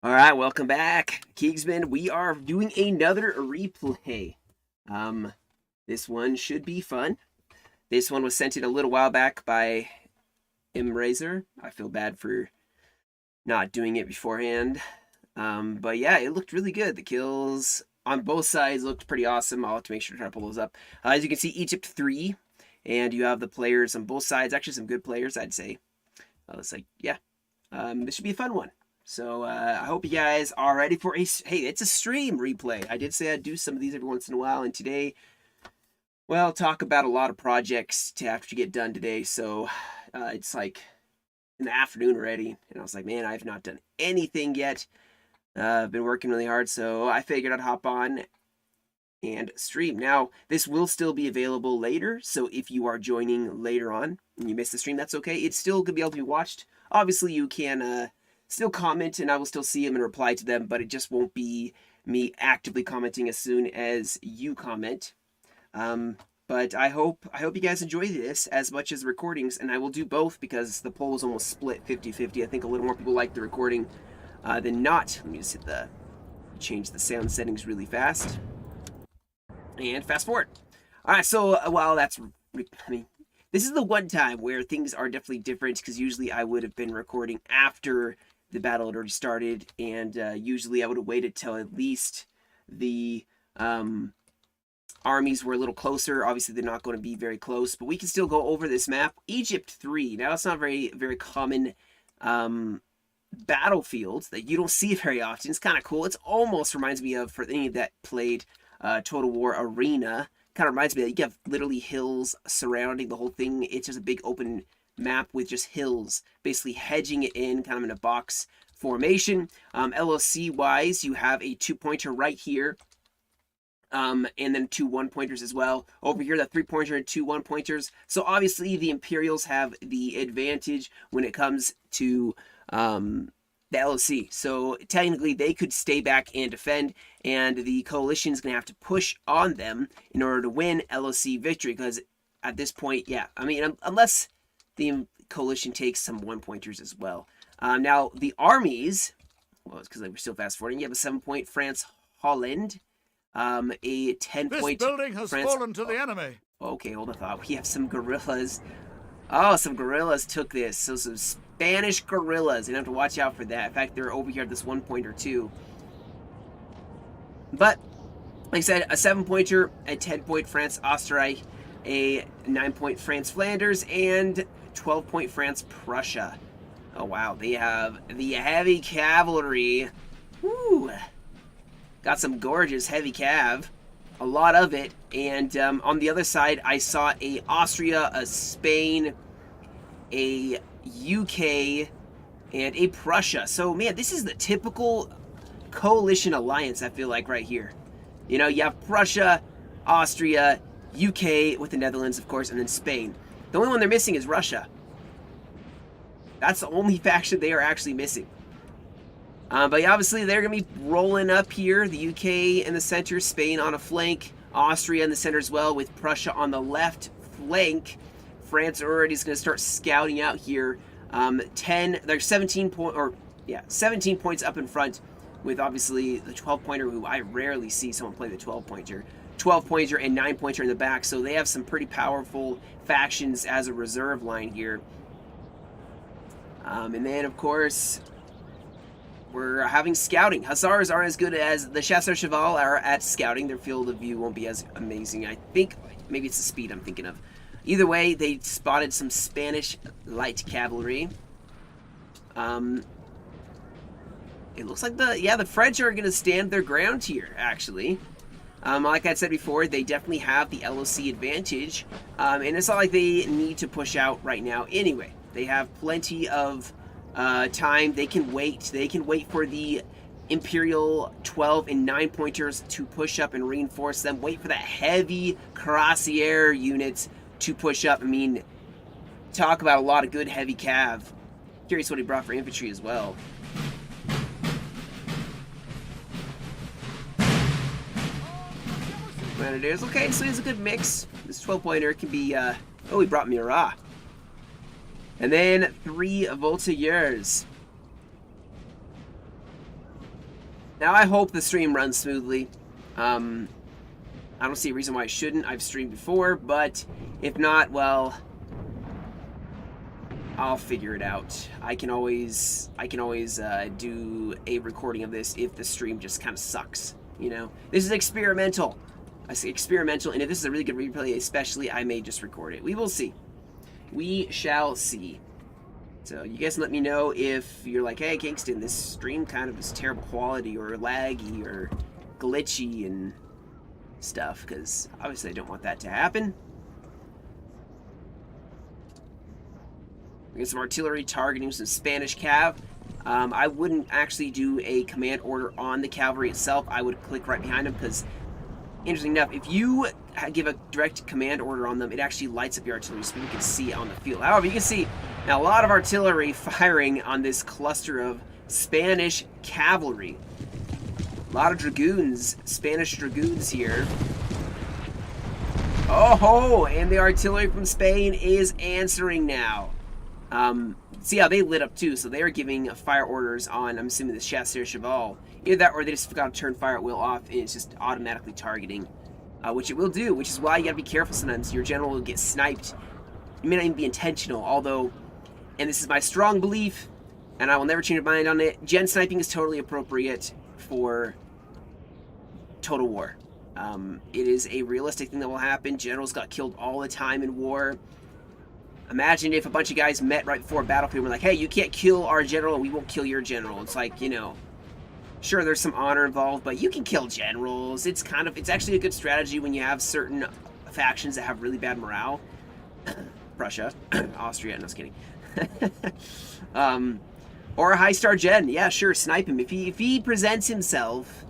All right, welcome back, Kingsman. We are doing another replay. Um, this one should be fun. This one was sent in a little while back by Razor. I feel bad for not doing it beforehand. But yeah, it looked really good. The kills on both sides looked pretty awesome. I'll have to make sure to try to pull those up. As you can see, Egypt 3, and you have the players on both sides. Actually, some good players, I'd say. It's like, yeah, this should be a fun one. So I hope you guys are ready for a... Hey, it's a stream replay. I did say I'd do some of these every once in a while, and today, well, talk about a lot of projects to have to get done today. So it's like in the afternoon already, and I was like, man, I've not done anything yet. I've been working really hard, so I figured I'd hop on and stream. Now, this will still be available later, so if you are joining later on and you missed the stream, that's okay. It's still going to be able to be watched. Obviously, you can still comment, and I will still see them and reply to them, but it just won't be me actively commenting as soon as you comment. But I hope you guys enjoy this as much as the recordings, and I will do both because the poll is almost split 50-50. I think a little more people like the recording than not. Let me just change the sound settings really fast. And fast forward. All right, so while that's, this is the one time where things are definitely different because usually I would have been recording after the battle had already started, and usually I would have waited till at least the armies were a little closer. Obviously, they're not going to be very close, but we can still go over this map. Egypt 3. Now, it's not very common battlefield that you don't see very often. It's kind of cool. It almost reminds me of, for any that played Total War Arena, kind of reminds me that you have literally hills surrounding the whole thing. It's just a big open map with just hills, basically hedging it in, kind of in a box formation. LOC wise, you have a 2-pointer right here, and then 2 1-pointers as well. Over here, that 3-pointer and 2 1-pointers. So obviously, the Imperials have the advantage when it comes to the LOC. So technically, they could stay back and defend, and the coalition is going to have to push on them in order to win LOC victory. Because at this point, yeah, I mean, unless the coalition takes some 1-pointers as well. Now, the armies, well, it's because they were still fast forwarding. You have a 7-point France Holland, a 10-point. This building has France, fallen to the enemy. Okay, hold on thought. We have some guerrillas. Oh, some guerrillas took this. So some Spanish guerrillas. You have to watch out for that. In fact, they're over here at this 1-pointer too. But, like I said, a 7-pointer, a 10-point France Österreich, a 9-point France Flanders, and 12-point France Prussia. Oh wow, they have the heavy cavalry. Woo! Got some gorgeous heavy cav. A lot of it. And on the other side, I saw a Austria, a Spain, a UK, and a Prussia. So, man, this is the typical coalition alliance, I feel like, right here. You know, you have Prussia, Austria, UK with the Netherlands, of course, and then Spain. The only one they're missing is Russia. That's the only faction they are actually missing. But obviously, they're going to be rolling up here. The UK in the center, Spain on a flank, Austria in the center as well, with Prussia on the left flank. France already is going to start scouting out here. 17 points up in front, with obviously the 12-pointer, who I rarely see someone play the 12-pointer. 12-pointer and 9-pointer in the back, so they have some pretty powerful factions as a reserve line here. And then, of course, we're having scouting. Hussars aren't as good as the Chasseurs Cheval are at scouting. Their field of view won't be as amazing. I think maybe it's the speed I'm thinking of. Either way, they spotted some Spanish light cavalry. It looks like the French are going to stand their ground here, actually. Like I said before, they definitely have the LOC advantage. And it's not like they need to push out right now anyway. They have plenty of time. They can wait. They can wait for the Imperial 12 and 9-pointers to push up and reinforce them. Wait for that heavy cuirassier units to push up. I mean, talk about a lot of good heavy cav. Curious what he brought for infantry as well. Grenadiers. Okay, so it's a good mix. This 12-pointer can be, oh, he brought Murat. And then 3 Voltigeurs. Now, I hope the stream runs smoothly. I don't see a reason why it shouldn't. I've streamed before, but if not, well, I'll figure it out. I can always do a recording of this if the stream just kind of sucks. You know, this is experimental. I say experimental, and if this is a really good replay, especially, I may just record it. We will see. We shall see. So you guys let me know if you're like, hey, Kingston, this stream kind of is terrible quality or laggy or glitchy and stuff, because obviously I don't want that to happen. We get some artillery targeting some Spanish cav. I wouldn't actually do a command order on the cavalry itself. I would click right behind them because, interesting enough, if you give a direct command order on them, it actually lights up your artillery so you can see on the field. However, you can see now a lot of artillery firing on this cluster of Spanish cavalry. A lot of dragoons, Spanish dragoons here. Oh, and the artillery from Spain is answering now. See how they lit up too, so they're giving fire orders on, I'm assuming, the Chasseur Cheval. Either that or they just forgot to turn fire at will off and it's just automatically targeting, which it will do, which is why you gotta be careful sometimes. Your general will get sniped. It may not even be intentional, although, and this is my strong belief, and I will never change my mind on it, gen sniping is totally appropriate for Total War. It is a realistic thing that will happen. Generals got killed all the time in war. Imagine if a bunch of guys met right before a battlefield and were like, hey, you can't kill our general and we won't kill your general. It's like, you know, sure, there's some honor involved, but you can kill generals. It's actually a good strategy when you have certain factions that have really bad morale. Prussia, Austria, no, just kidding. Or a high star gen. Yeah, sure, snipe him. If he presents himself.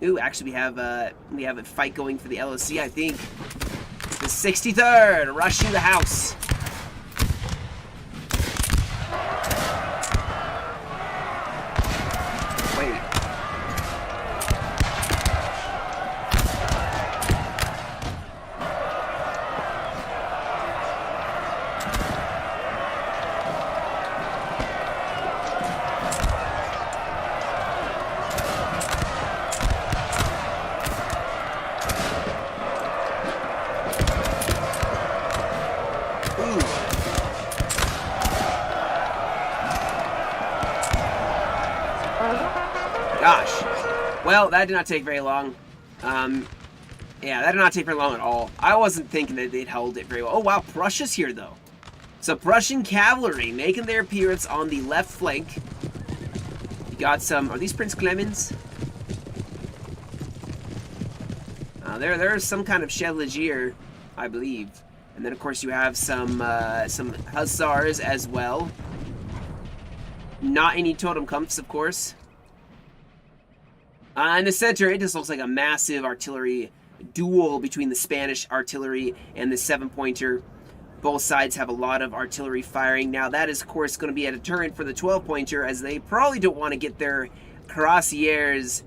Ooh, actually we have a fight going for the LOC, I think. The 63rd, rushing the house. Gosh. Well, that did not take very long. Yeah, that did not take very long at all. I wasn't thinking that they'd held it very well. Oh, wow, Prussia's here, though. So, Prussian cavalry making their appearance on the left flank. You got some... Are these Prince Clemens? There's some kind of Chevalier, I believe. And then, of course, you have some Hussars as well. Not any Totemkampfs, of course. In the center, it just looks like a massive artillery duel between the Spanish artillery and the 7-pointer. Both sides have a lot of artillery firing. Now, that is, of course, going to be a deterrent for the 12-pointer, as they probably don't want to get their cuirassiers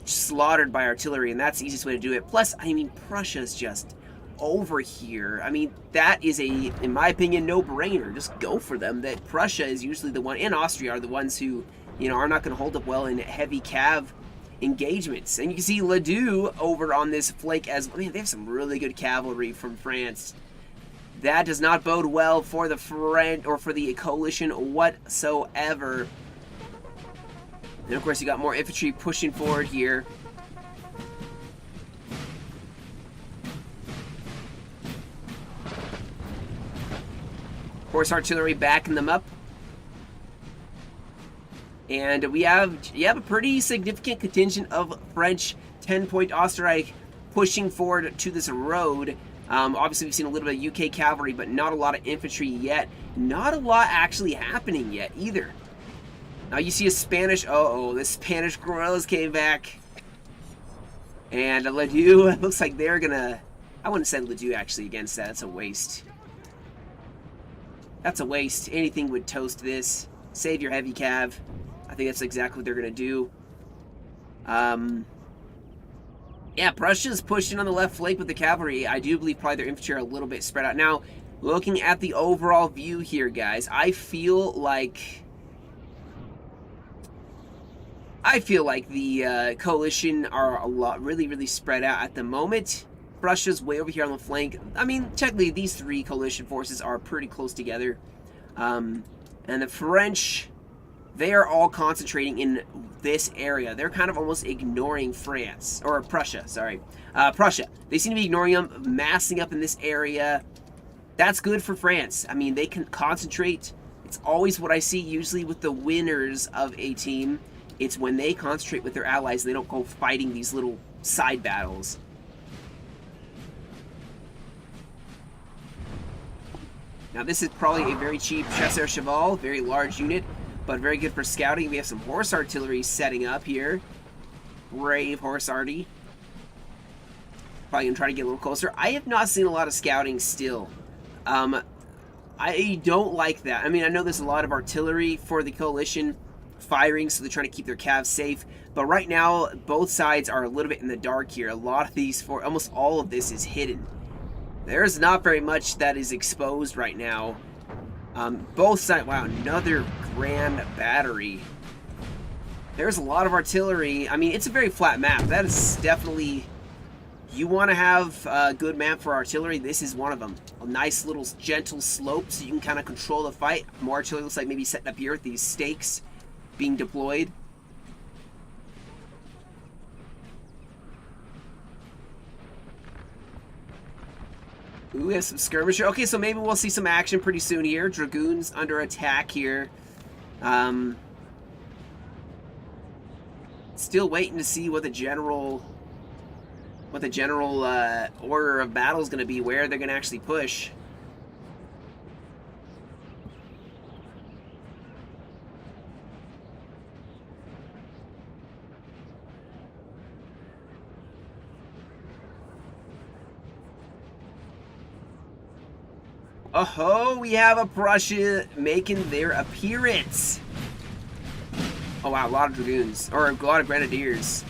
slaughtered by artillery, and that's the easiest way to do it. Plus, I mean, Prussia's just over here. I mean, that is in my opinion, no-brainer. Just go for them. That Prussia is usually the one, and Austria are the ones who, you know, are not going to hold up well in heavy cav engagements. And you can see Ledoux over on this flank as well. Man, they have some really good cavalry from France. That does not bode well for the coalition whatsoever. And of course, you got more infantry pushing forward here. Horse artillery backing them up. And we have a pretty significant contingent of French 10-point Österreich pushing forward to this road. Obviously, we've seen a little bit of UK cavalry, but not a lot of infantry yet. Not a lot actually happening yet either. Now you see a Spanish... the Spanish guerrillas came back. And Ledoux, looks like they're gonna... I wouldn't send Ledoux actually against that. That's a waste. That's a waste. Anything would toast this. Save your heavy cav. I think that's exactly what they're going to do. Yeah, Prussia's pushing on the left flank with the cavalry. I do believe probably their infantry are a little bit spread out. Now, looking at the overall view here, guys, I feel like I feel like the coalition are really spread out at the moment. Russia's way over here on the flank. I mean, technically, these three coalition forces are pretty close together. And the French, they are all concentrating in this area. They're kind of almost ignoring France, or Prussia, sorry. Prussia. They seem to be ignoring them, massing up in this area. That's good for France. I mean, they can concentrate. It's always what I see usually with the winners of a team. It's when they concentrate with their allies, they don't go fighting these little side battles. Now this is probably a very cheap Chasseur Cheval, very large unit, but very good for scouting. We have some horse artillery setting up here. Brave horse arty. Probably gonna try to get a little closer. I have not seen a lot of scouting still. I don't like that. I mean, I know there's a lot of artillery for the coalition firing, so they're trying to keep their calves safe. But right now, both sides are a little bit in the dark here. A lot of these, almost all of this is hidden. There's not very much that is exposed right now. Both sides, wow, another grand battery. There's a lot of artillery. I mean, it's a very flat map. That is definitely, you want to have a good map for artillery, this is one of them. A nice little gentle slope so you can kind of control the fight. More artillery looks like maybe setting up here with these stakes being deployed. Ooh, we have some skirmisher. Okay, so maybe we'll see some action pretty soon here. Dragoons under attack here. Still waiting to see what the general order of battle is going to be, where they're going to actually push. Oh, we have a Prussia making their appearance. Oh wow, a lot of dragoons, or a lot of grenadiers.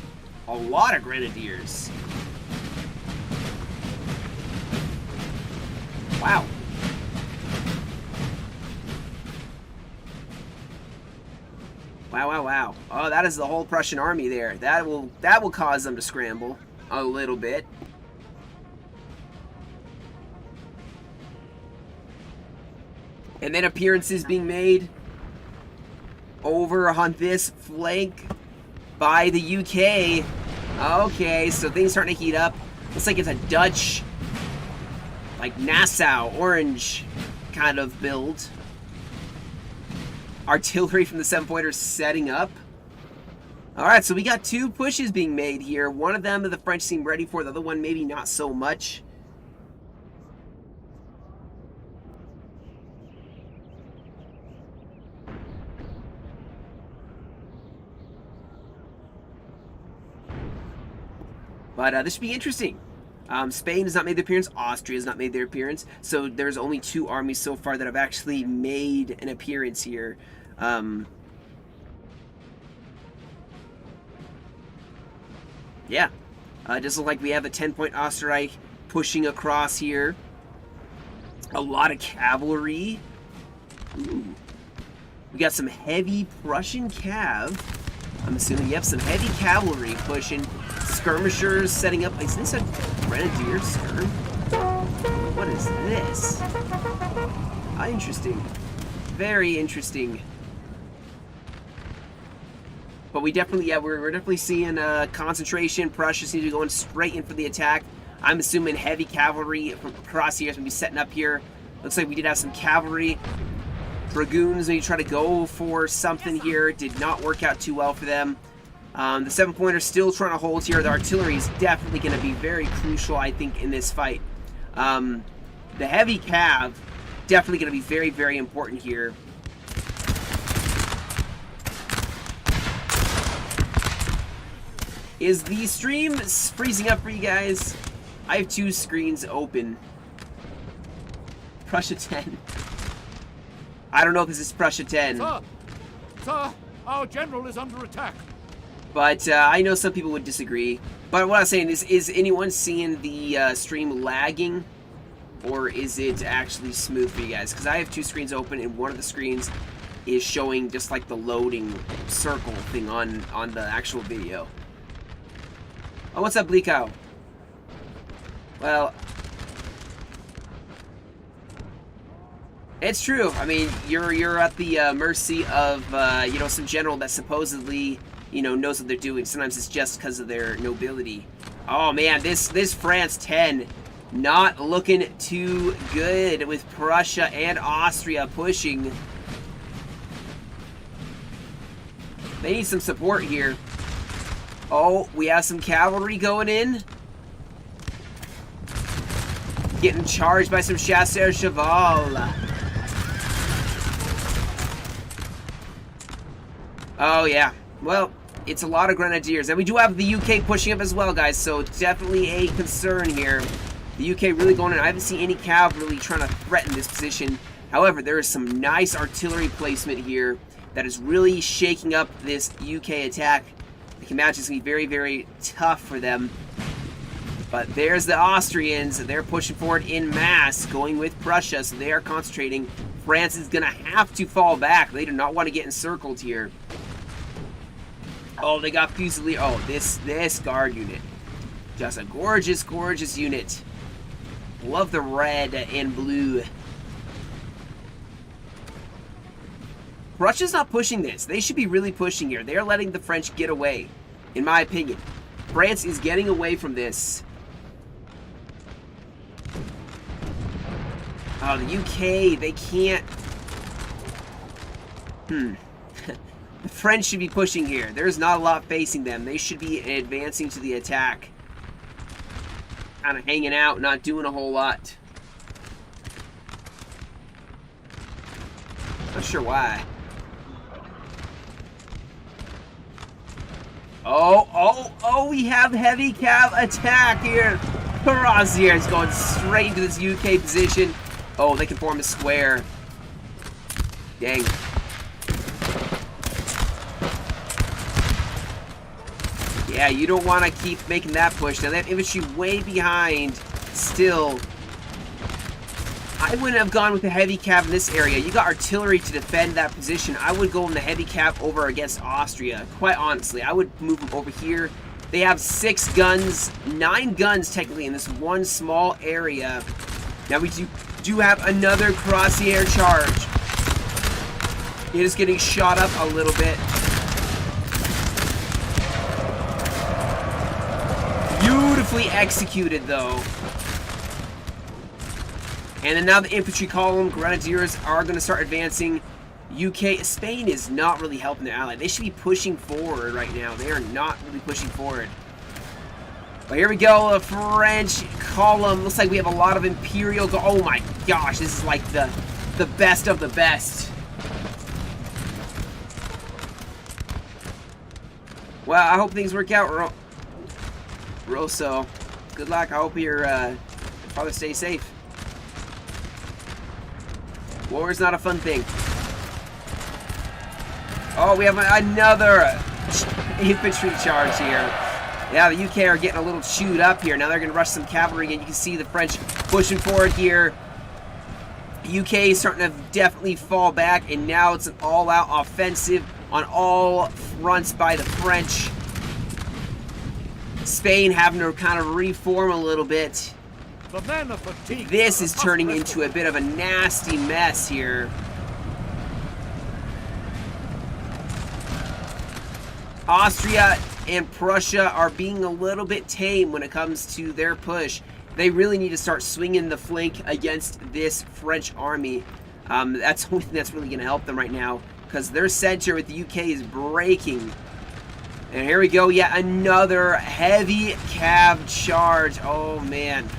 A lot of grenadiers. Wow. Wow. Oh, that is the whole Prussian army there. That will cause them to scramble a little bit. And then appearances being made over on this flank by the UK. Okay, so things starting to heat up. Looks like it's a Dutch, like Nassau, orange kind of build. Artillery from the 7-pointer setting up. Alright, so we got two pushes being made here. One of them the French seem ready for, the other one maybe not so much. But this should be interesting. Spain has not made their appearance. Austria has not made their appearance. So there's only two armies so far that have actually made an appearance here. Yeah. It does look like we have a 10-point Österreich pushing across here. A lot of cavalry. Ooh. We got some heavy Prussian cav. I'm assuming, yep, some heavy cavalry pushing. Skirmishers setting up. Is this a grenadier skirm? What is this? Interesting. Very interesting. But we definitely, yeah, we're definitely seeing concentration. Prussia seems to be going straight in for the attack. I'm assuming heavy cavalry from across here is going to be setting up here. Looks like we did have some cavalry. Dragoons maybe try to go for something here. Did not work out too well for them. The 7-pointer still trying to hold here. The artillery is definitely going to be very crucial, I think, in this fight. The heavy cav definitely going to be very, very important here. Is the stream freezing up for you guys? I have two screens open. Prussia 10. I don't know if this is Prussia 10. Sir, our general is under attack. But I know some people would disagree. But what I was saying is anyone seeing the stream lagging? Or is it actually smooth for you guys? Because I have two screens open, and one of the screens is showing just like the loading circle thing on the actual video. Oh, what's up, Bleakow? Well, it's true. I mean, you're at the mercy of you know, some general that supposedly, you know, knows what they're doing. Sometimes it's just because of their nobility. Oh man, this France 10 not looking too good with Prussia and Austria pushing. They need some support here. Oh, we have some cavalry going in. Getting charged by some chasseurs cheval. Oh yeah, well, it's a lot of grenadiers, and we do have the UK pushing up as well, guys, so definitely a concern here. The UK really going in. I haven't seen any cavalry trying to threaten this position. However, there is some nice artillery placement here that is really shaking up this UK attack. I can imagine it's going to be very, very tough for them. But there's the Austrians. They're pushing forward in mass, going with Prussia, so they are concentrating. France is going to have to fall back. They do not want to get encircled here. Oh, they got Fusilier. Oh, this guard unit. Just a gorgeous, gorgeous unit. Love the red and blue. Russia's not pushing this. They should be really pushing here. They are letting the French get away, in my opinion. France is getting away from this. Oh, the UK, they can't... The French should be pushing here. There's not a lot facing them. They should be advancing to the attack. Kind of hanging out, not doing a whole lot. Not sure why. Oh, we have heavy cav attack here. Cuirassier is going straight into this UK position. Oh, they can form a square. Dang. Yeah, you don't want to keep making that push. Now, they have infantry way behind still. I wouldn't have gone with the heavy cav in this area. You got artillery to defend that position. I would go in the heavy cav over against Austria. Quite honestly, I would move them over here. They have 6 guns, 9 guns technically in this one small area. Now we do have another Cuirassier charge. It is getting shot up a little bit. Beautifully executed though. And then now the infantry column, grenadiers are going to start advancing. UK, Spain is not really helping their ally. They should be pushing forward right now. They are not really pushing forward. But here we go, a French column. Looks like we have a lot of Imperial. Oh my gosh, this is like the best of the best. Well, I hope things work out, Rosso. Good luck. I hope your father stays safe. War is not a fun thing. Oh, we have another infantry charge here. Yeah, the UK are getting a little chewed up here. Now they're going to rush some cavalry, and you can see the French pushing forward here. The UK is starting to definitely fall back, and now it's an all-out offensive on all fronts by the French. Spain having to kind of reform a little bit. The men are fatigued. This is turning into a bit of a nasty mess here. Austria and Prussia are being a little bit tame when it comes to their push. They really need to start swinging the flank against this French army. That's the only thing that's really going to help them right now, because their center with the UK is breaking. And here we go, yet another heavy cav charge. Oh man.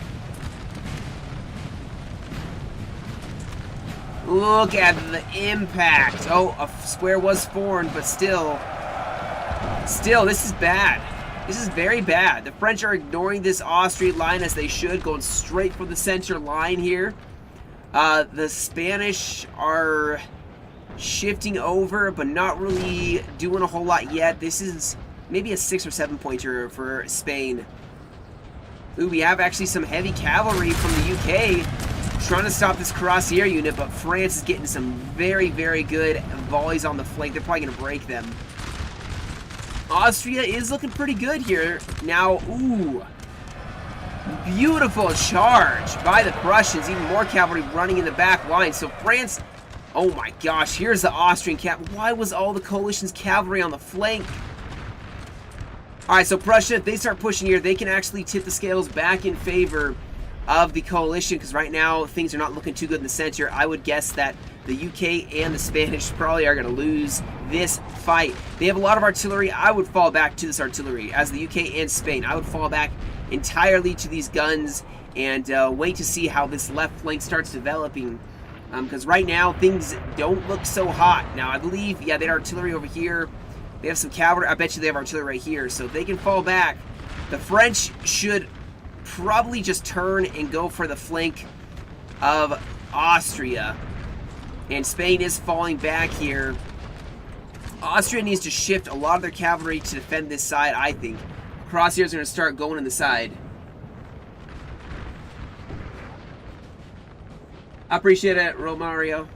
Look at the impact. Oh, a square was formed, but still, this is bad. This is very bad. The French are ignoring this Austrian line as they should, going straight for the center line here. The Spanish are shifting over, but not really doing a whole lot yet. This is maybe a 6 or 7 pointer for Spain. Ooh, we have actually some heavy cavalry from the UK. trying to stop this Cuirassier unit, but France is getting some very, very good volleys on the flank. They're probably going to break them. Austria is looking pretty good here. Now, ooh. Beautiful charge by the Prussians. Even more cavalry running in the back line. So France, oh my gosh, here's the Austrian cav. Why was all the coalition's cavalry on the flank? Alright, so Prussia, if they start pushing here, they can actually tip the scales back in favor of the coalition, because right now things are not looking too good in the center. I would guess that the UK and the Spanish probably are going to lose this fight. They have a lot of artillery. I would fall back to this artillery. As the UK and Spain, I would fall back entirely to these guns and wait to see how this left flank starts developing, because right now things don't look so hot. Now I believe, yeah, they have artillery over here. They have some cavalry. I bet you they have artillery right here, so if they can fall back, the French should probably just turn and go for the flank of Austria. And Spain is falling back here. Austria needs to shift a lot of their cavalry to defend this side, I think. Crosshairs are going to start going in the side. I appreciate it, Romario.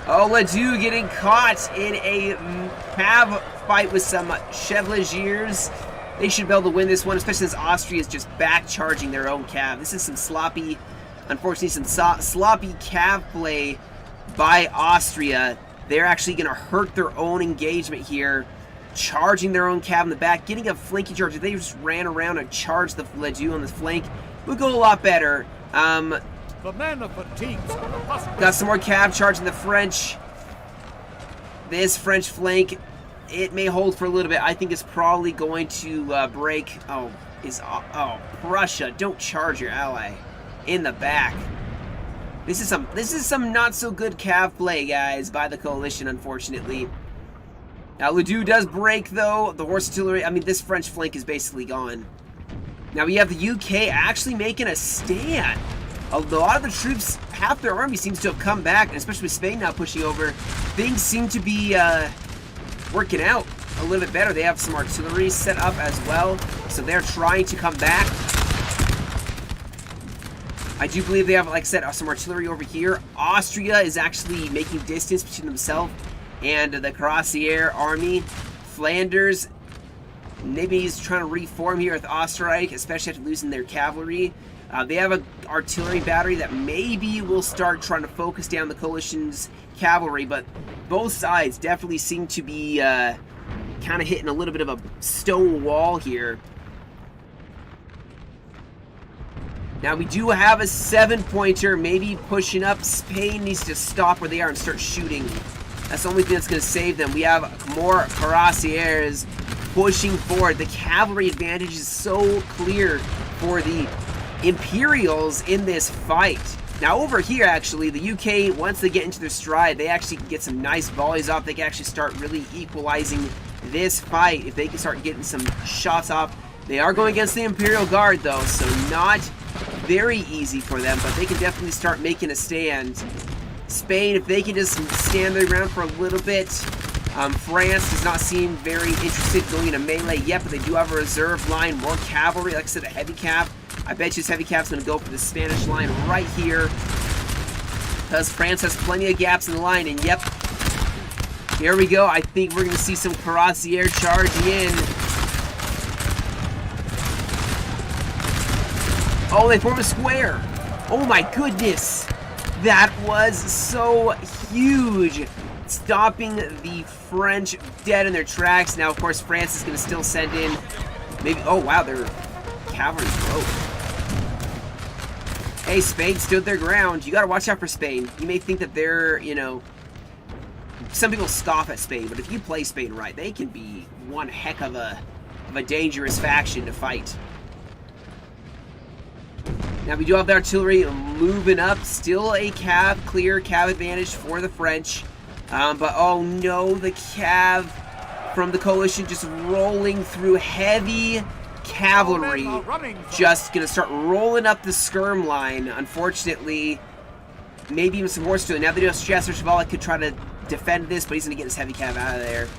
Oh, Ledoux getting caught in a cav fight with some Chevaliers. They should be able to win this one, especially since Austria is just back charging their own cav. This is some sloppy, unfortunately, some sloppy cav play by Austria. They're actually going to hurt their own engagement here, charging their own cav in the back, getting a flanking charge. If they just ran around and charged the Ledoux on the flank, it would go a lot better. The men are fatigued. Got some more cav charging the French. This French flank, it may hold for a little bit. I think it's probably going to break. Oh, Prussia! Don't charge your ally in the back. This is some not so good cav play, guys, by the coalition, unfortunately. Now Ledoux does break though. The horse artillery. I mean, this French flank is basically gone. Now we have the UK actually making a stand. A lot of the troops, half their army seems to have come back, and especially with Spain now pushing over, things seem to be working out a little bit better. They have some artillery set up as well, so they're trying to come back. I do believe they have, like I said, some artillery over here. Austria is actually making distance between themselves and the Cuirassier army. Flanders, maybe he's trying to reform here with Österreich, especially after losing their cavalry. They have an artillery battery that maybe will start trying to focus down the coalition's cavalry, but both sides definitely seem to be kind of hitting a little bit of a stone wall here. Now we do have a 7-pointer, maybe pushing up. Spain needs to stop where they are and start shooting. That's the only thing that's going to save them. We have more Cuirassiers pushing forward. The cavalry advantage is so clear for the Imperials in this fight. Now over here, actually, the UK, once they get into their stride, they actually can get some nice volleys off. They can actually start really equalizing this fight if they can start getting some shots off. They are going against the Imperial Guard, though, so not very easy for them, but they can definitely start making a stand. Spain, if they can just stand their ground for a little bit. France does not seem very interested in going into melee yet, but they do have a reserve line, more cavalry, like I said, a heavy cav. I bet you this heavy cav's going to go for the Spanish line right here, because France has plenty of gaps in the line, and yep, here we go. I think we're going to see some Cuirassier charging in. Oh, they form a square. Oh my goodness. That was so huge. Stopping the French dead in their tracks. Now, of course, France is going to still send in maybe... Oh, wow, their cavalry broke. Hey, Spain stood their ground. You got to watch out for Spain. You may think that they're, you know... Some people scoff at Spain, but if you play Spain right, they can be one heck of a dangerous faction to fight. Now we do have the artillery moving up. Still a clear cav advantage for the French. But oh no, the cav from the coalition just rolling through heavy cavalry. Just gonna start rolling up the skirm line. Unfortunately, maybe even some horse doing. Now they do have Strasser Chevalek could try to defend this, but he's gonna get his heavy cav out of there.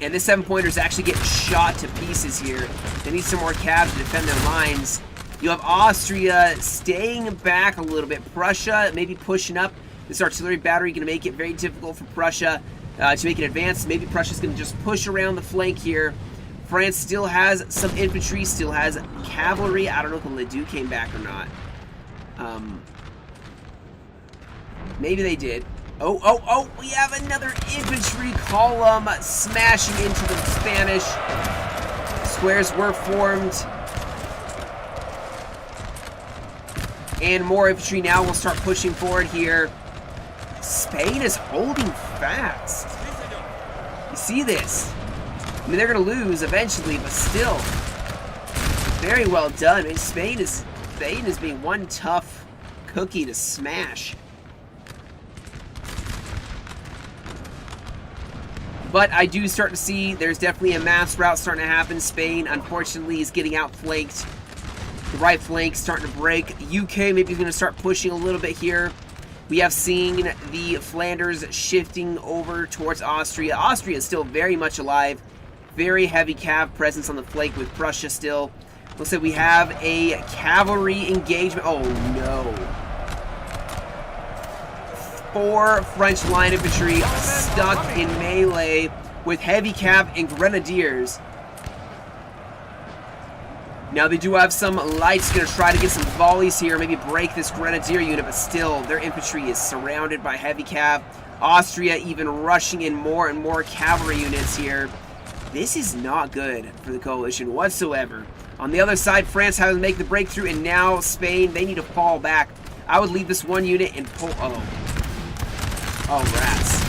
And this 7-pointer is actually getting shot to pieces here. They need some more cabs to defend their lines. You have Austria staying back a little bit. Prussia maybe pushing up. This artillery battery going to make it very difficult for Prussia to make an advance. Maybe Prussia's going to just push around the flank here. France still has some infantry, still has cavalry. I don't know if the Ledoux came back or not. Maybe they did. Oh, we have another infantry column smashing into the Spanish. Squares were formed. And more infantry now will start pushing forward here. Spain is holding fast. You see this? I mean, they're going to lose eventually, but still. Very well done. I mean, Spain is being one tough cookie to smash. But I do start to see there's definitely a mass rout starting to happen. Spain, unfortunately, is getting outflanked. The right flank starting to break. UK maybe going to start pushing a little bit here. We have seen the Flanders shifting over towards Austria. Austria is still very much alive. Very heavy cav presence on the flank with Prussia still. Looks like we have a cavalry engagement. Oh no. 4 French line infantry stuck in melee with heavy cav and grenadiers. Now they do have some lights going to try to get some volleys here, maybe break this grenadier unit, but still their infantry is surrounded by heavy cav. Austria even rushing in more and more cavalry units here. This is not good for the coalition whatsoever. On the other side, France has to make the breakthrough, and now Spain, they need to fall back. I would leave this one unit and pull. Oh, rats.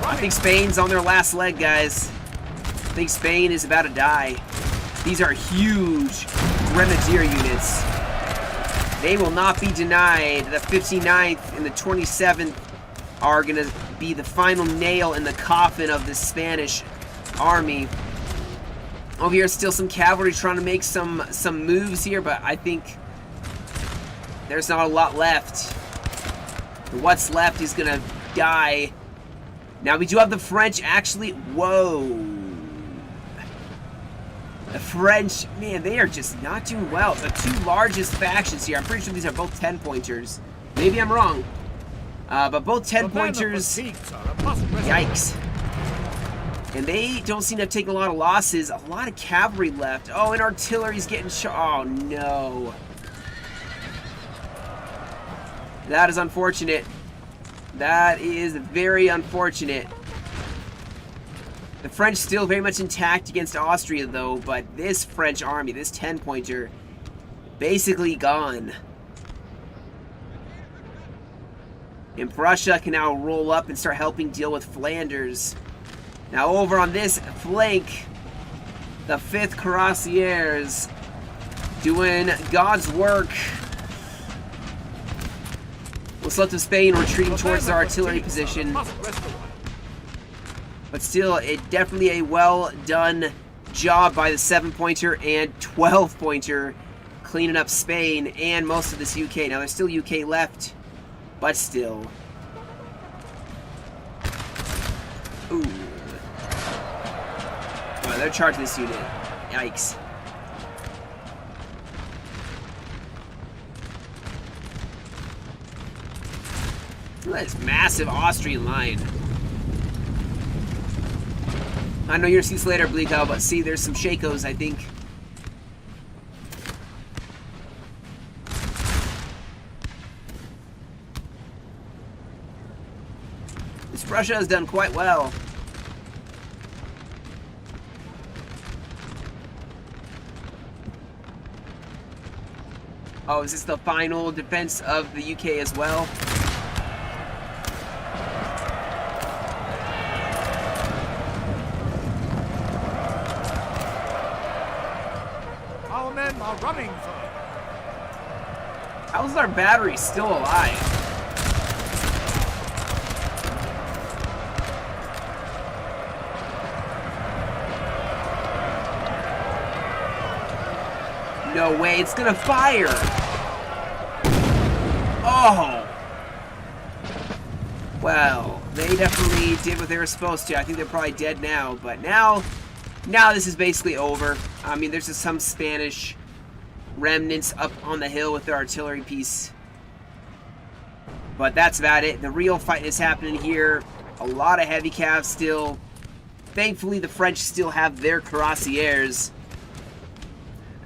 I think Spain's on their last leg, guys. I think Spain is about to die. These are huge grenadier units. They will not be denied. The 59th and the 27th are going to be the final nail in the coffin of the Spanish army. Over here, still some cavalry trying to make some moves here, but I think there's not a lot left. What's left is going to die. Now, we do have the French actually. Whoa. The French, man, they are just not doing well. The 2 largest factions here, I'm pretty sure these are both 10-pointers. Maybe I'm wrong. But both 10-pointers, yikes. And they don't seem to have taken a lot of losses. A lot of cavalry left. Oh, and artillery's getting shot. Oh, no. That is unfortunate. That is very unfortunate. The French still very much intact against Austria, though, but this French army, this 10-pointer, basically gone. And Prussia can now roll up and start helping deal with Flanders. Now over on this flank, the 5th Cuirassiers doing God's work. What's left of Spain retreating towards their artillery position. But still, definitely a well done job by the 7-pointer and 12-pointer cleaning up Spain and most of this UK. Now there's still UK left, but still. Ooh. Oh, they're charging this unit. Yikes. Look at this massive Austrian line. I know you're gonna see this later, Bleako, but see, there's some Shakos, I think. This Russia has done quite well. Oh, is this the final defense of the UK as well? Our men are running for it. How's our battery still alive? No way, it's gonna fire! Oh! Well, they definitely did what they were supposed to. I think they're probably dead now, but now this is basically over. I mean, there's just some Spanish remnants up on the hill with their artillery piece. But that's about it. The real fight is happening here. A lot of heavy calves still. Thankfully, the French still have their cuirassiers.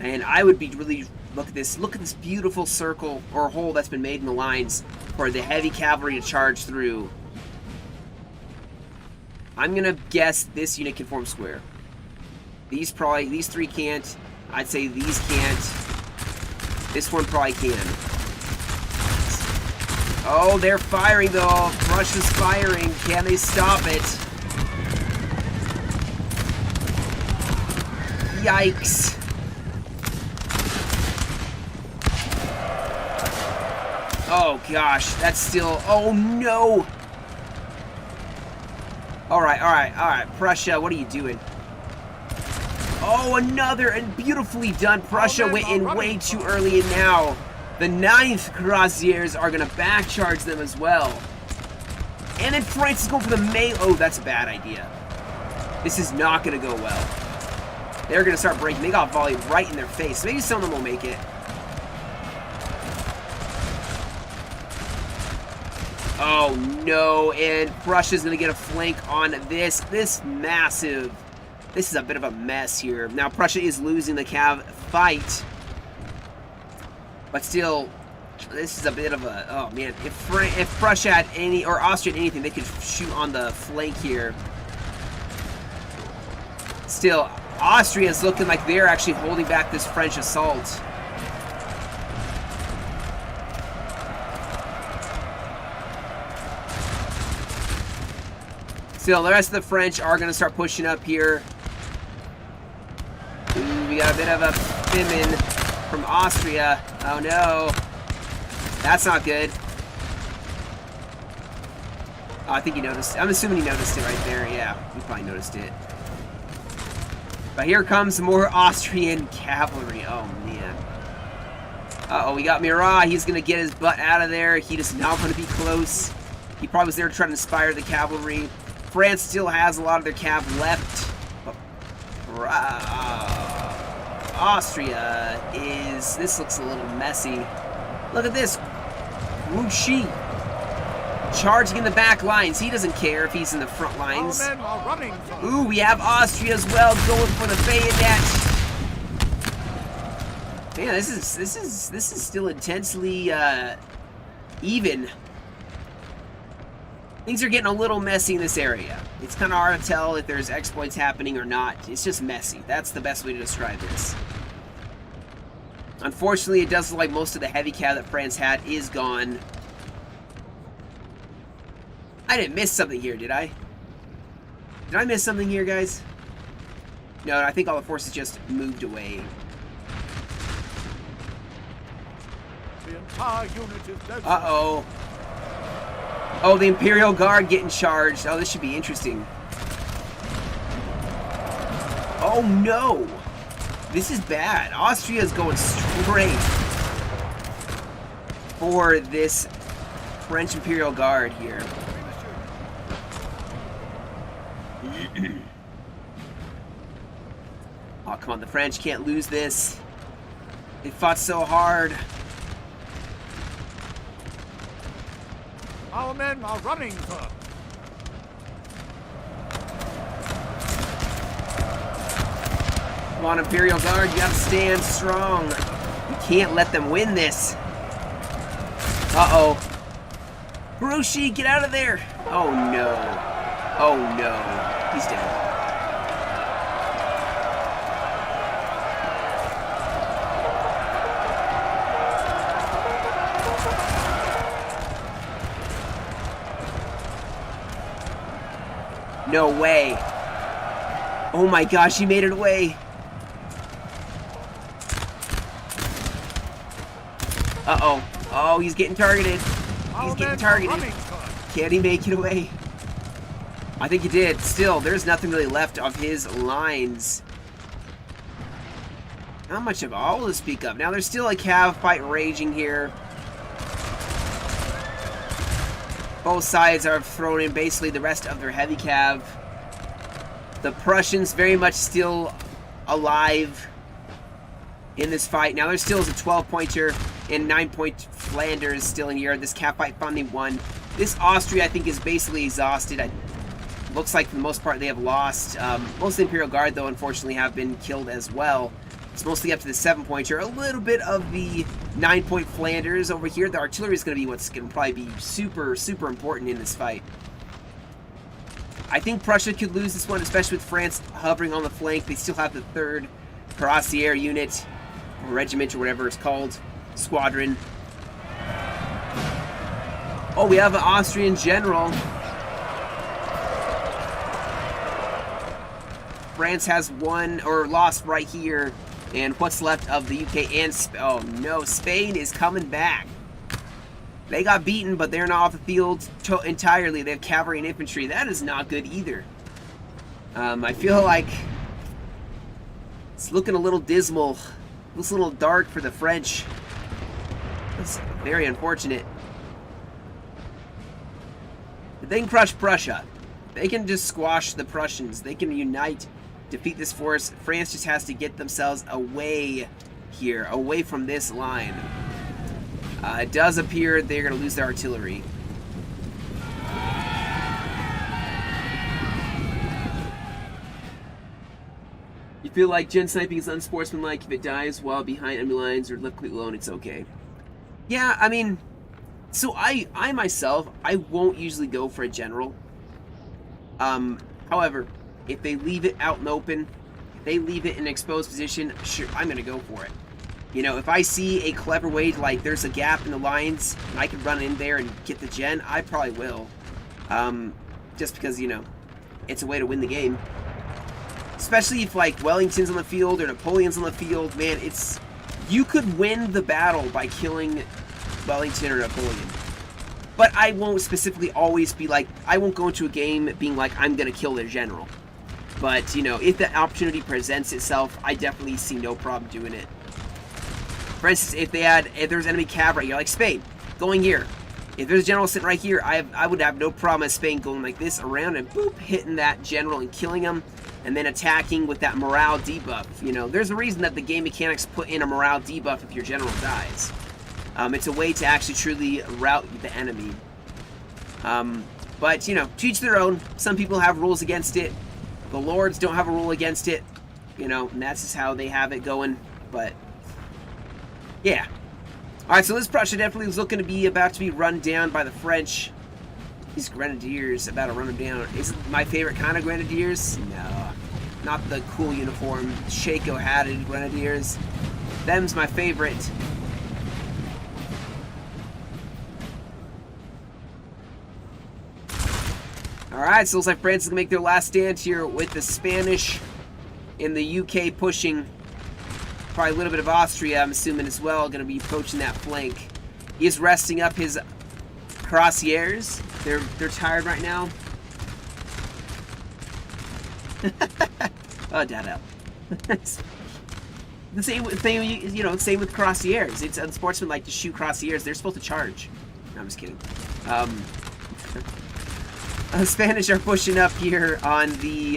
And I would be really... Look at this beautiful circle or hole that's been made in the lines for the heavy cavalry to charge through. I'm gonna guess this unit can form square. These three can't. I'd say these can't. This one probably can. Oh, they're firing though. Russia's firing. Can they stop it? Yikes. Oh gosh, that's still... Oh no! Alright. Prussia, what are you doing? Oh, another, and beautifully done. Prussia went in way too early, and now the 9th Cuirassiers are going to back charge them as well. And then France is going for the melee. Oh, that's a bad idea. This is not going to go well. They're going to start breaking. They got volleyed right in their face. Maybe some of them will make it. Oh no, and Prussia's going to get a flank on this. This is a bit of a mess here. Now Prussia is losing the Cav fight. But still, this is a bit of a... Oh man, if Prussia had any, or Austria had anything, they could shoot on the flank here. Still, Austria's looking like they're actually holding back this French assault. Still, the rest of the French are going to start pushing up here. Ooh, we got a bit of a Fimin from Austria. Oh no. That's not good. Oh, I think he noticed. I'm assuming he noticed it right there. Yeah, he probably noticed it. But here comes more Austrian cavalry. Oh man. Uh-oh, we got Murat. He's going to get his butt out of there. He does not want to be close. He probably was there trying to inspire the cavalry. France still has a lot of their cav left. Austria is... This looks a little messy. Look at this. Grouchy charging in the back lines. He doesn't care if he's in the front lines. Ooh, we have Austria as well going for the bayonet. Man, this is still intensely even. Things are getting a little messy in this area. It's kind of hard to tell if there's exploits happening or not. It's just messy. That's the best way to describe this. Unfortunately, it does look like most of the heavy cav that France had is gone. I didn't miss something here, did I? Did I miss something here, guys? No, I think all the forces just moved away. The entire unit is dead. Uh-oh. Oh, the Imperial Guard getting charged. Oh, this should be interesting. Oh, no. This is bad. Austria's going straight for this French Imperial Guard here. Oh, come on. The French can't lose this. They fought so hard. Our men are running, sir. Come on, Imperial Guard, you gotta stand strong. You can't let them win this. Uh-oh. Grouchy, get out of there. Oh, no. Oh, no. He's dead. No way. Oh my gosh, he made it away. Uh-oh. Oh, he's getting targeted. He's getting targeted. Can he make it away? I think he did. Still, there's nothing really left of his lines. Not much of all to speak of. Now, there's still a cav fight raging here. Both sides are throwing in basically the rest of their heavy cav. The Prussians very much still alive. in this fight. Now there still is a 12-pointer and 9-point Flanders still in here. This catfight finally won. This Austria, I think, is basically exhausted. Looks like for the most part they have lost. Most of the Imperial Guard, though, unfortunately have been killed as well. It's mostly up to the 7-pointer. A little bit of the 9-point Flanders over here. The artillery is going to be what's going to probably be super, super important in this fight. I think Prussia could lose this one, especially with France hovering on the flank. They still have the 3rd Cuirassier unit, or regiment, or whatever it's called, squadron. Oh, we have an Austrian general. France has won, or lost right here. And what's left of the UK and oh no, Spain is coming back. They got beaten, but they're not off the field entirely. They have cavalry and infantry. That is not good either. I feel like it's looking a little dismal. Looks a little dark for the French. It's very unfortunate. But they can crush Prussia. They can just squash the Prussians. They can unite, defeat this force. France just has to get themselves away here, away from this line. It does appear they're going to lose their artillery. You feel like gen sniping is unsportsmanlike if it dies while behind enemy lines or left click alone, it's okay. Yeah, I mean, so I myself, I won't usually go for a general. However, if they leave it out in the open, if they leave it in an exposed position, sure, I'm going to go for it. You know, if I see a clever way to, like, there's a gap in the lines, and I can run in there and get the gen, I probably will. Just because, you know, it's a way to win the game. Especially if, like, Wellington's on the field or Napoleon's on the field, man, it's... You could win the battle by killing Wellington or Napoleon. But I won't specifically always be like, I won't go into a game being like, I'm going to kill their general. But, you know, if the opportunity presents itself, I definitely see no problem doing it. For instance, if there's enemy cavalry, you're like, Spain, going here. If there's a general sitting right here, I would have no problem as Spain going like this around and boop, hitting that general and killing him, and then attacking with that morale debuff. You know, there's a reason that the game mechanics put in a morale debuff if your general dies. It's a way to actually truly rout the enemy. But, you know, to each their own. Some people have rules against it. The lords don't have a rule against it. You know, and that's just how they have it going. But, yeah. Alright, so this Prussia definitely is looking to be about to be run down by the French. These grenadiers about to run them down. Is it my favorite kind of grenadiers? No. Not the cool uniform, Shaco-hatted grenadiers. Them's my favorite. Alright, so it looks like France is going to make their last stand here with the Spanish and the UK pushing. Probably a little bit of Austria, I'm assuming, as well, going to be approaching that flank. He is resting up his Cuirassiers. They're tired right now. Oh, Dada. The same thing, you know, same with Cuirassiers. It's unsportsmanlike to shoot Cuirassiers. They're supposed to charge. No, I'm just kidding. The Spanish are pushing up here on the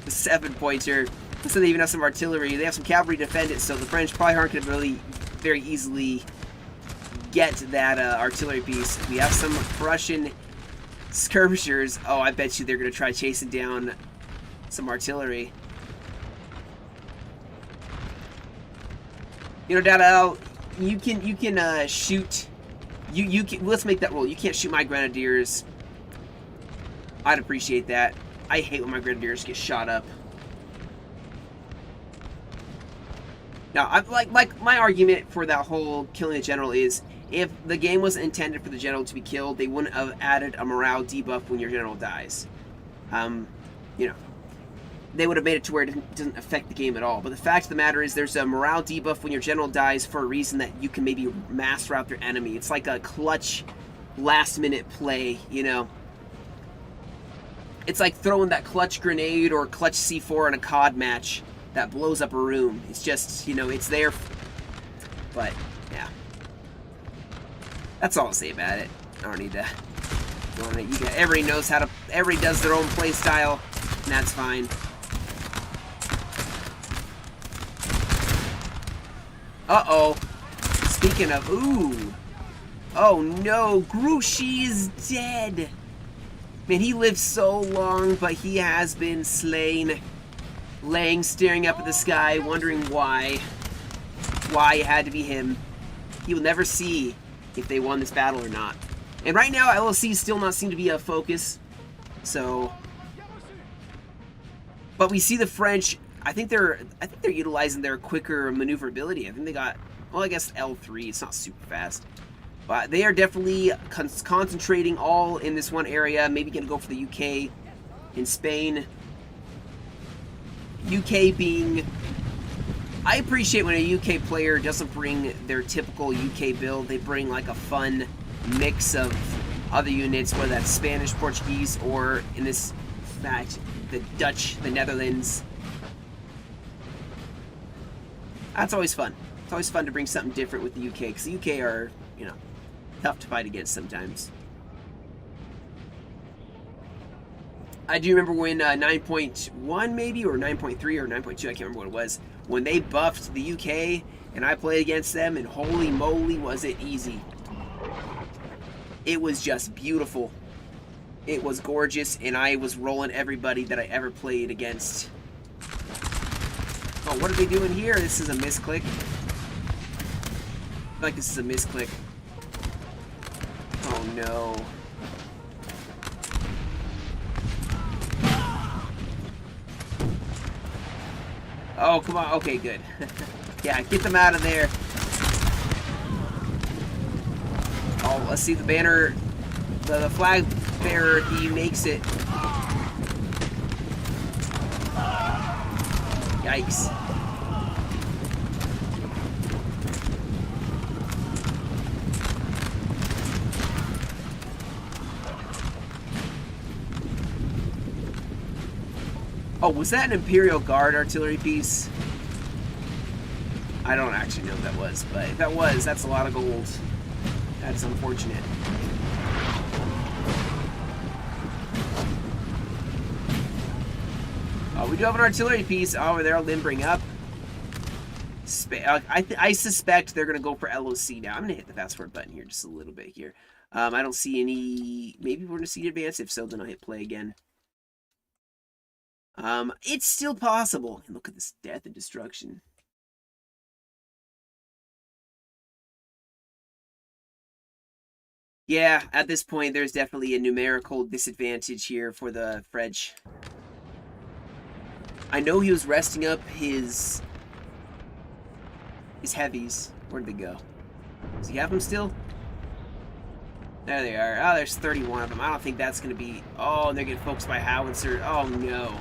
7-pointer. So they even have some artillery. They have some cavalry to defend it, so the French probably aren't going to really very easily get that artillery piece. We have some Prussian skirmishers. Oh, I bet you they're going to try chasing down some artillery. You know, Dada, you can shoot. You can, let's make that rule. You can't shoot my grenadiers. I'd appreciate that. I hate when my grenadiers get shot up. Now, like my argument for that whole killing the general is, if the game was intended for the general to be killed, they wouldn't have added a morale debuff when your general dies. You know, they would have made it to where it doesn't affect the game at all. But the fact of the matter is, there's a morale debuff when your general dies for a reason that you can maybe mass rout their enemy. It's like a clutch, last-minute play, you know. It's like throwing that clutch grenade or clutch C4 in a COD match that blows up a room. It's just, you know, it's there. But, yeah. That's all I'll say about it. I don't need to go on it. Everybody knows how to... Everybody does their own play style, and that's fine. Uh-oh. Speaking of, ooh. Oh no, Grouchy is dead. Man, he lived so long, but he has been slain. Laying, staring up at the sky, wondering why. Why it had to be him. He will never see if they won this battle or not. And right now, LOC still not seem to be a focus. So, but we see the French. I think they're utilizing their quicker maneuverability. I think they got, well, I guess L3. It's not super fast, but they are definitely concentrating all in this one area. Maybe gonna go for the UK in Spain. UK being, I appreciate when a UK player doesn't bring their typical UK build. They bring like a fun mix of other units, whether that's Spanish, Portuguese, or in this fact, the Dutch, the Netherlands. That's always fun. It's always fun to bring something different with the UK, because the UK are, you know, tough to fight against sometimes. I do remember when 9.1 maybe, or 9.3 or 9.2, I can't remember what it was, when they buffed the UK, and I played against them, and holy moly was it easy. It was just beautiful. It was gorgeous, and I was rolling everybody that I ever played against. Oh, what are they doing here? This is a misclick. I feel like this is a misclick. Oh no. Oh, come on. Okay, good. Yeah, get them out of there. Oh, let's see the banner. The flag bearer, he makes it. Yikes. Oh, was that an Imperial Guard artillery piece? I don't actually know what that was, but if that was, that's a lot of gold. That's unfortunate. Oh, we do have an artillery piece. Oh, they're limbering up. I suspect they're going to go for LOC now. I'm going to hit the fast forward button here just a little bit here. I don't see any... Maybe we're going to see advance. If so, then I'll hit play again. It's still possible. And look at this death and destruction. Yeah, at this point, there's definitely a numerical disadvantage here for the French. I know he was resting up his heavies. Where'd they go? Does he have them still? There they are. Oh, there's 31 of them. I don't think that's going to be... Oh, and they're getting focused by howitzer. Oh, no.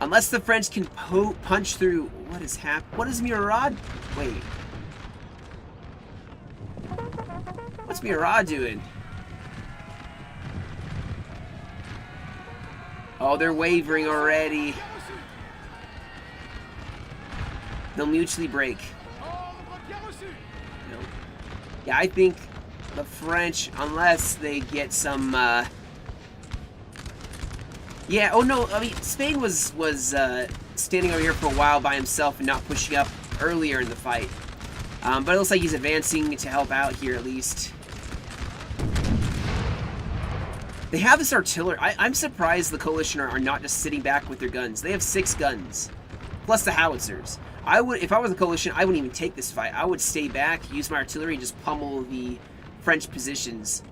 Unless the French can punch through... What is happening? What is Murad? Wait. What's Murad doing? Oh, they're wavering already. They'll mutually break. No. Yeah, I think the French, unless they get some... Yeah, oh no, I mean, Spain was standing over here for a while by himself and not pushing up earlier in the fight. But it looks like he's advancing to help out here at least. They have this artillery. I'm surprised the coalition are not just sitting back with their guns. They have 6 guns, plus the howitzers. If I was a coalition, I wouldn't even take this fight. I would stay back, use my artillery, and just pummel the French positions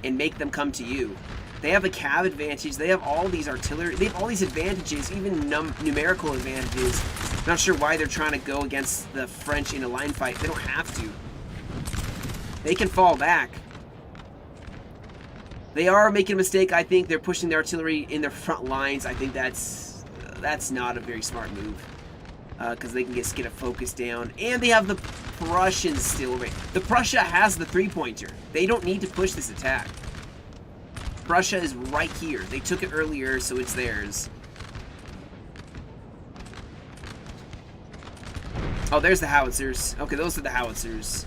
and make them come to you. They have a cav advantage. They have all these artillery. They have all these advantages, even numerical advantages. I'm not sure why they're trying to go against the French in a line fight. They don't have to. They can fall back. They are making a mistake. I think they're pushing their artillery in their front lines. I think that's not a very smart move. Because they can get a focus down. And they have the Prussians still. The Prussia has the 3-pointer. They don't need to push this attack. Prussia is right here. They took it earlier, so it's theirs. Oh, there's the howitzers. Okay, those are the howitzers.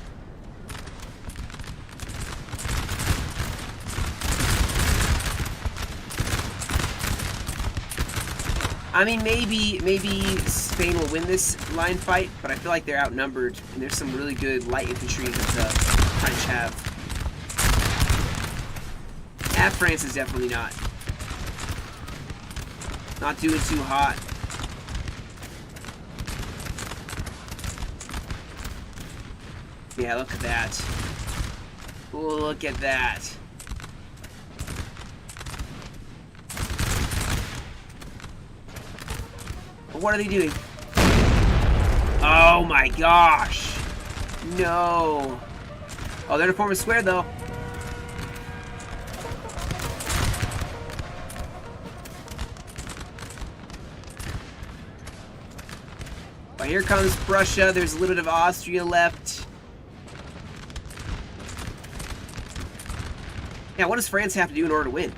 I mean, maybe Spain will win this line fight, but I feel like they're outnumbered, and there's some really good light infantry that the French have. France is definitely not doing too hot. Yeah, look at that. Ooh, look at that. What are they doing? Oh my gosh. No. Oh, they're to form a square though. Well, here comes Prussia. There's a little bit of Austria left. Yeah, what does France have to do in order to win?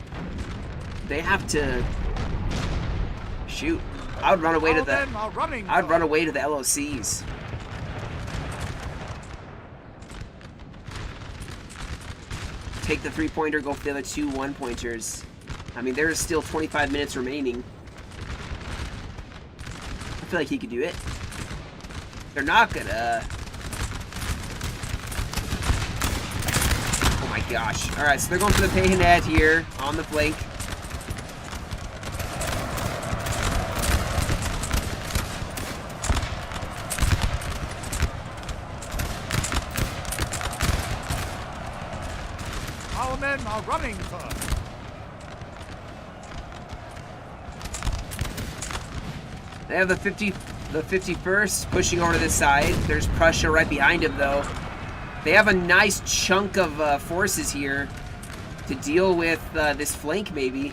They have to shoot. I would run away to the LOCs. Take the 3-pointer, go for the other 2 1-pointers. I mean, there's still 25 minutes remaining. I feel like he could do it. They're not gonna. Oh my gosh. Alright, so they're going for the Payonet here on the flank. Our men are running, sir. They have the 51st pushing over to this side. There's Prussia right behind him, though. They have a nice chunk of forces here to deal with this flank, maybe.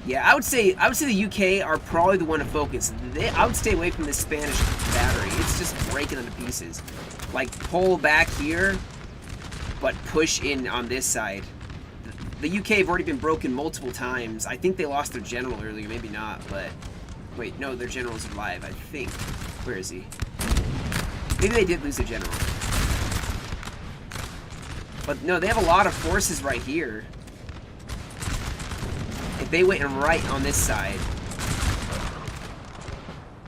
Yeah, I would say the UK are probably the one to focus. I would stay away from this Spanish battery. It's just breaking them to pieces. Like, pull back here, but push in on this side. The UK have already been broken multiple times. I think they lost their general earlier, maybe not, but... Wait, no, their general's alive, I think. Where is he? Maybe they did lose their general. But no, they have a lot of forces right here. If they went right on this side...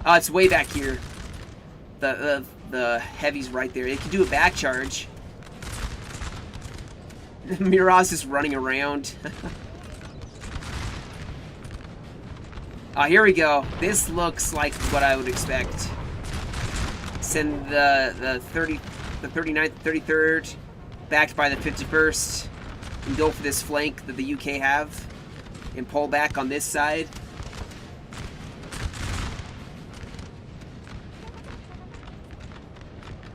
Oh, it's way back here. The heavy's right there. They can do a back charge. Murat's just running around. Here we go. This looks like what I would expect. Send the 39th, 33rd, backed by the 51st, and go for this flank that the UK have, and pull back on this side.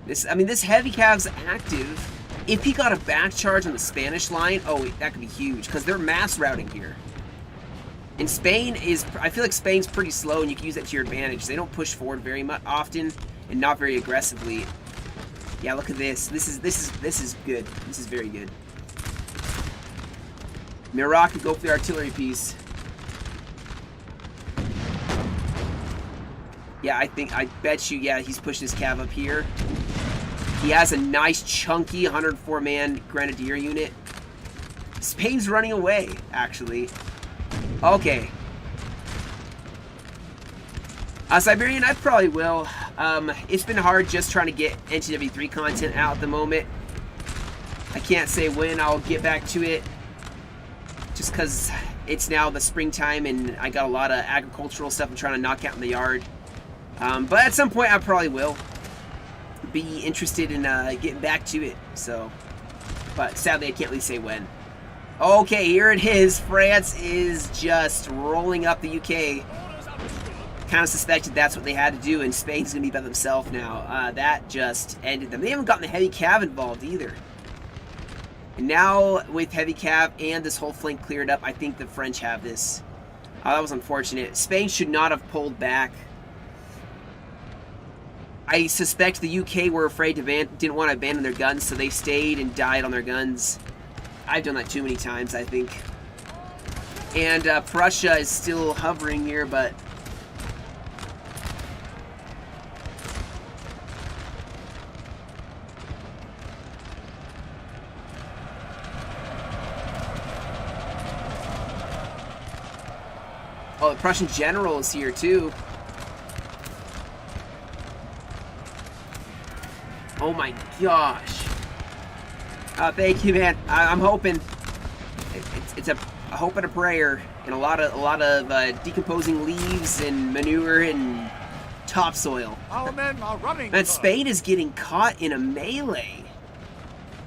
This heavy cav's active. If he got a back charge on the Spanish line, oh, that could be huge, because they're mass routing here. And Spain is, I feel like Spain's pretty slow, and you can use that to your advantage. They don't push forward very much often, and not very aggressively. Yeah, look at this. This is good. This is very good. Murat could go for the artillery piece. Yeah, I bet you, yeah, he's pushing his cav up here. He has a nice chunky 104-man grenadier unit. Spain's running away, actually. Okay. Siberian, I probably will. It's been hard just trying to get NTW3 content out at the moment. I can't say when I'll get back to it. Just because it's now the springtime and I got a lot of agricultural stuff I'm trying to knock out in the yard. But at some point I probably will be interested in getting back to it. So, but sadly I can't really say when. Okay, here it is. France is just rolling up the UK. Kind of suspected that's what they had to do, and Spain's going to be by themselves now. That just ended them. They haven't gotten the heavy cav involved either. And now, with heavy cav and this whole flank cleared up, I think the French have this. Oh, that was unfortunate. Spain should not have pulled back. I suspect the UK were afraid to didn't want to abandon their guns, so they stayed and died on their guns. I've done that too many times, I think. And Prussia is still hovering here, but... Oh, the Prussian general is here too. Oh my gosh. Thank you, man. I'm hoping. It's a hope and a prayer, and a lot of decomposing leaves and manure and topsoil. Our men are running. Man, Spain is getting caught in a melee.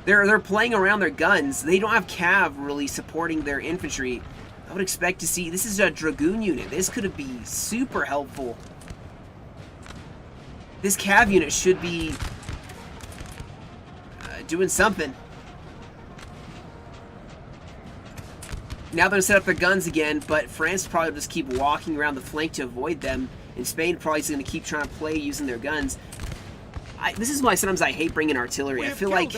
They're playing around their guns. They don't have cav really supporting their infantry. I would expect to see, this is a dragoon unit. This could be super helpful. This cav unit should be doing something. Now they're gonna set up their guns again, but France probably will just keep walking around the flank to avoid them. And Spain probably is gonna keep trying to play using their guns. This is why sometimes I hate bringing artillery. I feel like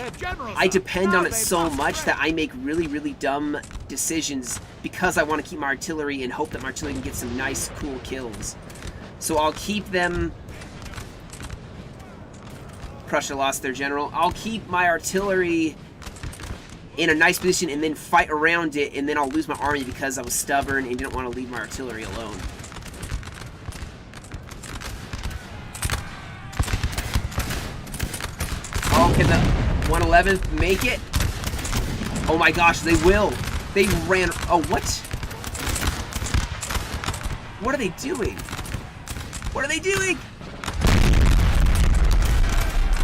I depend on it so much that I make really, really dumb decisions because I want to keep my artillery and hope that my artillery can get some nice, cool kills. So I'll keep them... Prussia lost their general. I'll keep my artillery in a nice position and then fight around it, and then I'll lose my army because I was stubborn and didn't want to leave my artillery alone. Oh, can the 111th make it? Oh my gosh, they will. They ran... Oh, what? What are they doing? What are they doing?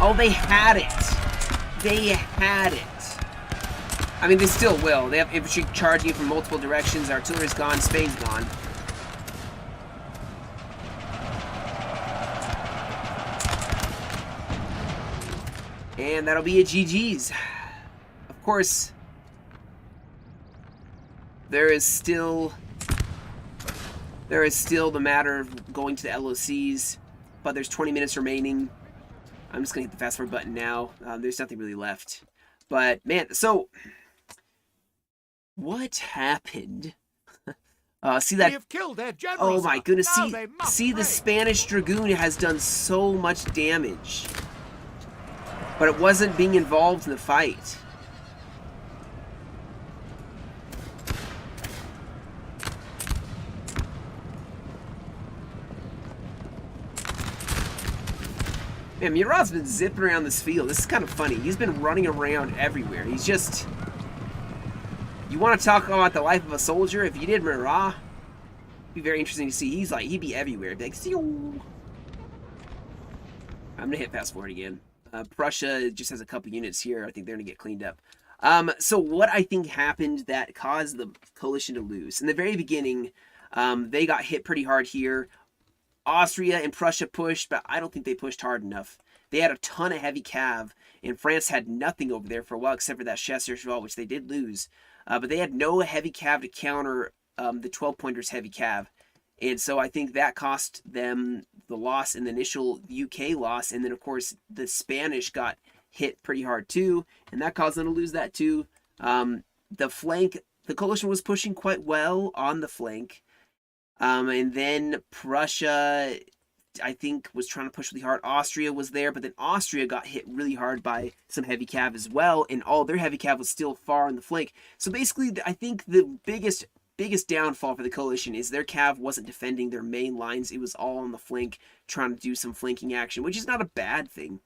Oh, they had it. They had it. I mean, they still will. They have infantry charging from multiple directions. Artillery's gone. Spain's gone. And that'll be a GG's. Of course, there is still the matter of going to the LOCs, but there's 20 minutes remaining. I'm just gonna hit the fast forward button now. There's nothing really left. But man, so what happened? See that? We have killed their generals. Oh my goodness! Now See the Spanish dragoon has done so much damage, but it wasn't being involved in the fight. Man, Murat's been zipping around this field. This is kind of funny. He's been running around everywhere. He's just... You want to talk about the life of a soldier? If you did Murat, it'd be very interesting to see. He'd be everywhere. He'd be like, Seow. I'm going to hit fast forward again. Prussia just has a couple units here. I think they're going to get cleaned up. So what I think happened that caused the coalition to lose. In the very beginning, they got hit pretty hard here. Austria and Prussia pushed, but I don't think they pushed hard enough. They had a ton of heavy cav, and France had nothing over there for a while except for that Chasseurs-Cheval, which they did lose. But they had no heavy cav to counter the 12-pointers heavy cav. And so I think that cost them the loss in the initial UK loss. And then, of course, the Spanish got hit pretty hard too, and that caused them to lose that too. The flank, the coalition was pushing quite well on the flank. And then Prussia, I think, was trying to push really hard. Austria was there, but then Austria got hit really hard by some heavy cav as well, and all their heavy cav was still far on the flank. So basically, I think the biggest downfall for the coalition is their cav wasn't defending their main lines. It was all on the flank, trying to do some flanking action, which is not a bad thing.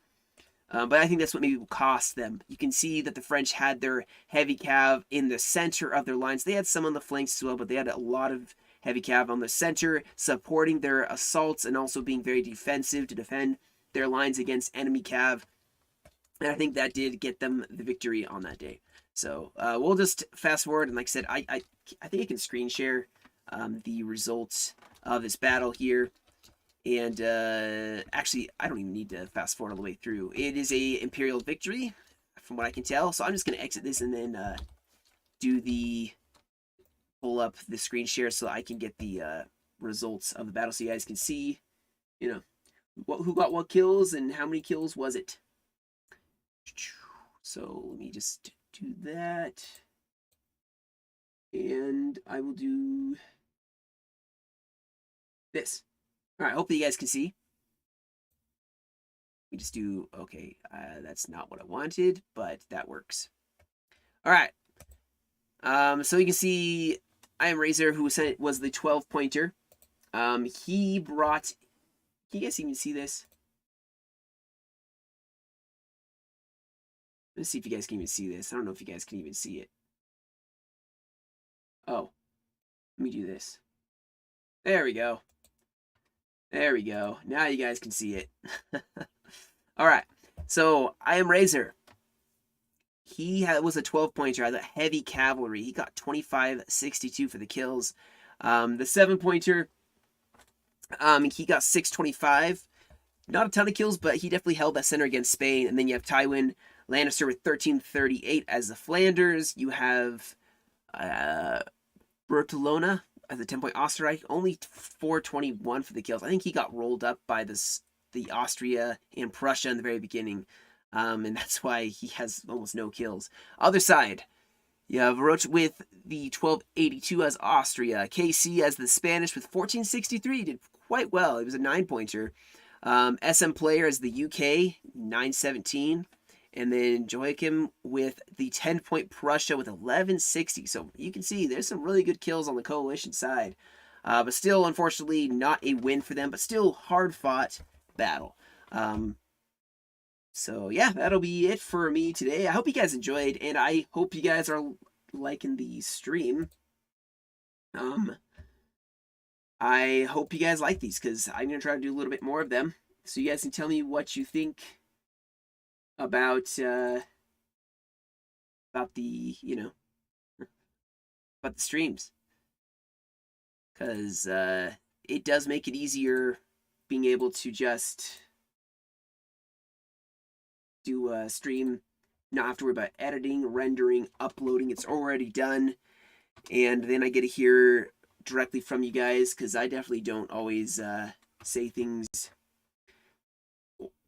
But I think that's what maybe cost them. You can see that the French had their heavy cav in the center of their lines. They had some on the flanks as well, but they had a lot of heavy cav on the center, supporting their assaults and also being very defensive to defend their lines against enemy cav. And I think that did get them the victory on that day. So we'll just fast forward, and like I said, I think I can screen share the results of this battle here. And actually, I don't even need to fast forward all the way through. It is a Imperial victory, from what I can tell. So I'm just going to exit this and then pull up the screen share so I can get the results of the battle, so you guys can see, who got what kills and how many kills was it. So let me just do that, and I will do this. All right, hopefully you guys can see. We just do, okay, that's not what I wanted, but that works. All right. So you can see I am Razor, who was the 12 pointer. He brought. Can you guys even see this? Let's see if you guys can even see this. I don't know if you guys can even see it. Oh, let me do this. There we go. There we go. Now you guys can see it. All right. So I am Razor. He was a 12 pointer. I had heavy cavalry. He got 2562 for the kills. The 7 pointer, he got 625. Not a ton of kills, but he definitely held that center against Spain. And then you have Tywin Lannister with 1338 as the Flanders. You have Bertolona as a 10-point Österreich, only 421 for the kills. I think he got rolled up by the Austria and Prussia in the very beginning. And that's why he has almost no kills. Other side, you have Roach with the 1282 as Austria. KC as the Spanish with 1463. Did quite well. He was a 9-pointer. SM Player as the UK, 917. And then Joachim with the 10-point Prussia with 1160. So you can see there's some really good kills on the coalition side. But still, unfortunately, not a win for them. But still, hard-fought battle. So yeah, that'll be it for me today. I hope you guys enjoyed, and I hope you guys are liking the stream. I hope you guys like these, because I'm going to try to do a little bit more of them. So you guys can tell me what you think about the, about the streams. Because it does make it easier being able to just do a stream, not have to worry about editing, rendering, uploading. It's already done. And then I get to hear directly from you guys, because I definitely don't always say things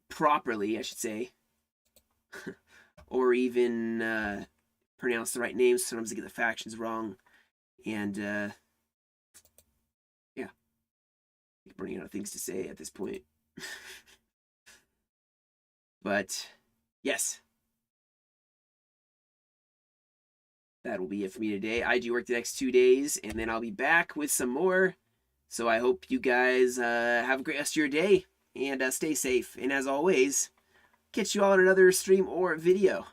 properly, I should say. Or even pronounce the right names. Sometimes I get the factions wrong. And yeah, I'm running out of things to say at this point. But yes, that will be it for me today. I do work the next 2 days, and then I'll be back with some more. So I hope you guys have a great rest of your day, and stay safe. And as always, catch you all in another stream or video.